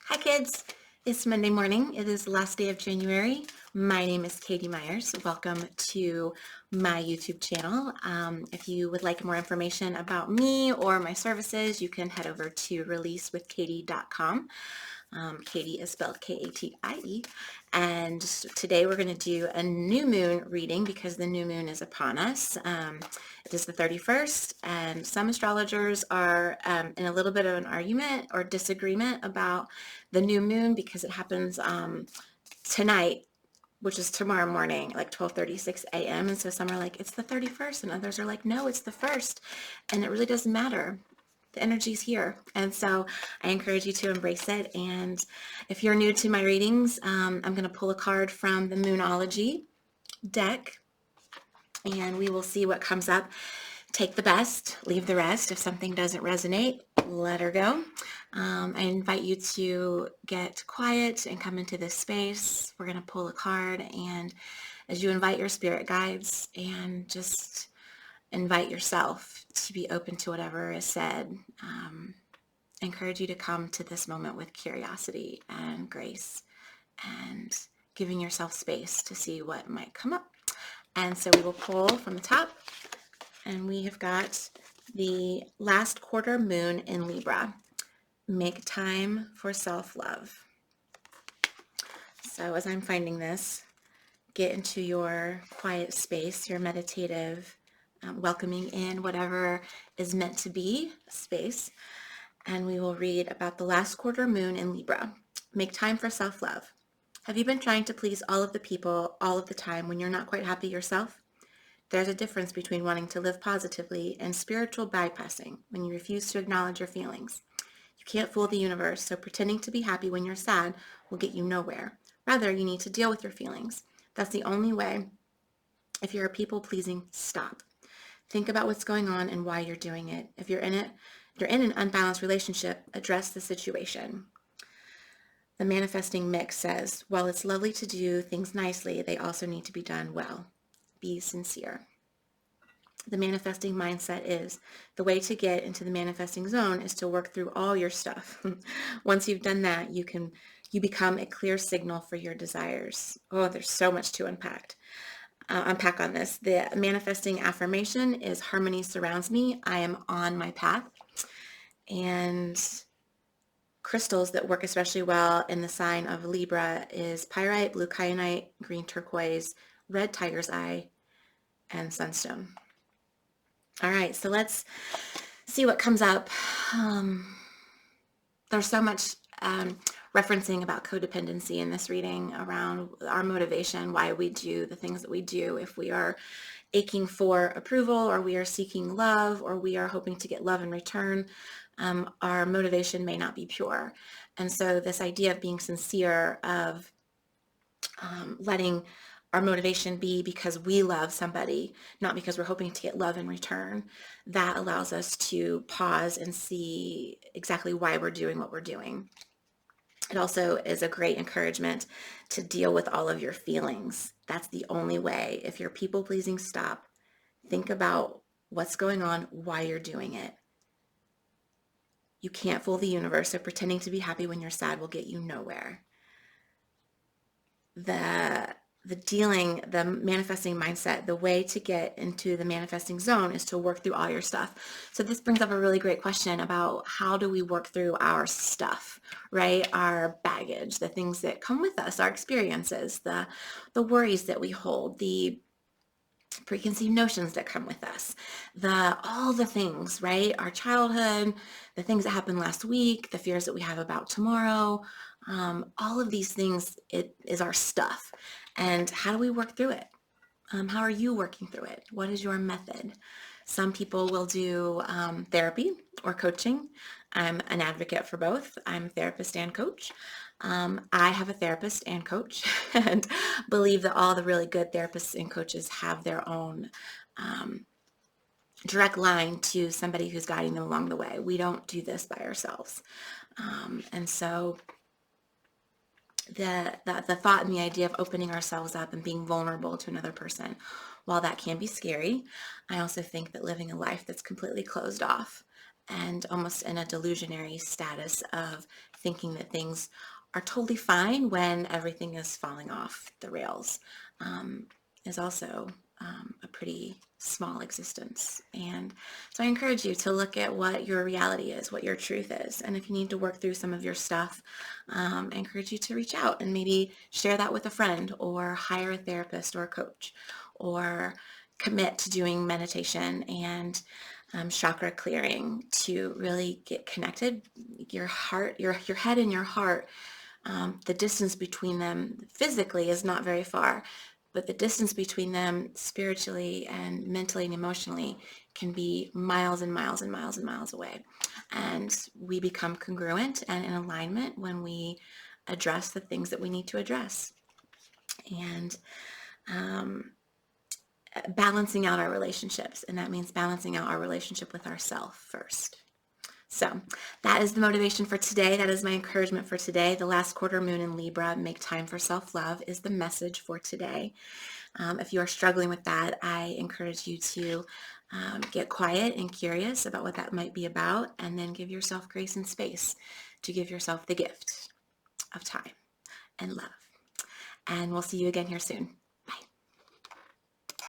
Hi kids, it's Monday morning. It is the last day of January. My name is Katie Myers. Welcome to my YouTube channel. If you would like more information about me or my services, you can head over to releasewithkatie.com. Katie is spelled Katie. And today we're going to do a new moon reading because the new moon is upon us. It is the 31st, and some astrologers are in a little bit of an argument or disagreement about the new moon because it happens tonight, which is tomorrow morning, like 12:36 a.m. And so some are like, it's the 31st, and others are like, no, it's the 1st. And it really doesn't matter. The energy's here. And so I encourage you to embrace it. And if you're new to my readings, I'm going to pull a card from the Moonology deck, and we will see what comes up. Take the best, leave the rest. If something doesn't resonate, let her go. I invite you to get quiet and come into this space. We're going to pull a card, and as you invite your spirit guides and just invite yourself to be open to whatever is said, I encourage you to come to this moment with curiosity and grace and giving yourself space to see what might come up. And so we will pull from the top, and we have got the last quarter moon in Libra. Make time for self-love. So as I'm finding this, get into your quiet space, your meditative, welcoming in whatever is meant to be space. And we will read about the last quarter moon in Libra. Make time for self-love. Have you been trying to please all of the people all of the time when you're not quite happy yourself? There's a difference between wanting to live positively and spiritual bypassing when you refuse to acknowledge your feelings. You can't fool the universe, so pretending to be happy when you're sad will get you nowhere. Rather, you need to deal with your feelings. That's the only way. If you're a people-pleasing, stop. Think about what's going on and why you're doing it. If you're in an unbalanced relationship, address the situation. The manifesting mix says, while it's lovely to do things nicely, they also need to be done well. Be sincere. The manifesting mindset is the way to get into the manifesting zone is to work through all your stuff. Once you've done that, you become a clear signal for your desires. Oh, there's so much to unpack on this. The manifesting affirmation is harmony surrounds me. I am on my path. And crystals that work especially well in the sign of Libra is pyrite, blue kyanite, green turquoise, red tiger's eye, and sunstone. All right, so let's see what comes up. There's so much referencing about codependency in this reading around our motivation, why we do the things that we do. If we are aching for approval, or we are seeking love, or we are hoping to get love in return, our motivation may not be pure. And so this idea of being sincere, of letting our motivation be because we love somebody, not because we're hoping to get love in return, that allows us to pause and see exactly why we're doing what we're doing. It also is a great encouragement to deal with all of your feelings. That's the only way. If you're people-pleasing, stop. Think about what's going on, why you're doing it. You can't fool the universe, so pretending to be happy when you're sad will get you nowhere. The manifesting mindset, the way to get into the manifesting zone is to work through all your stuff. So this brings up a really great question about how do we work through our stuff, right? Our baggage, the things that come with us, our experiences, the worries that we hold, the preconceived notions that come with us, all the things, right? Our childhood, the things that happened last week, the fears that we have about tomorrow, all of these things, it is our stuff. And how do we work through it? How are you working through it? What is your method? Some people will do therapy or coaching. I'm an advocate for both. I'm a therapist and coach. I have a therapist and coach, and believe that all the really good therapists and coaches have their own direct line to somebody who's guiding them along the way. We don't do this by ourselves. And so the thought and the idea of opening ourselves up and being vulnerable to another person, while that can be scary, I also think that living a life that's completely closed off and almost in a delusionary status of thinking that things are totally fine when everything is falling off the rails is also a pretty small existence. And so I encourage you to look at what your reality is, what your truth is. And if you need to work through some of your stuff, I encourage you to reach out and maybe share that with a friend, or hire a therapist or a coach, or commit to doing meditation and chakra clearing to really get connected. Your heart, your head and your heart, the distance between them physically is not very far, but the distance between them spiritually and mentally and emotionally can be miles and miles and miles and miles away. And we become congruent and in alignment when we address the things that we need to address. And balancing out our relationships, and that means balancing out our relationship with ourselves first. So that is the motivation for today. That is my encouragement for today. The last quarter moon in Libra, make time for self-love, is the message for today. If you are struggling with that, I encourage you to get quiet and curious about what that might be about, and then give yourself grace and space to give yourself the gift of time and love. And we'll see you again here soon.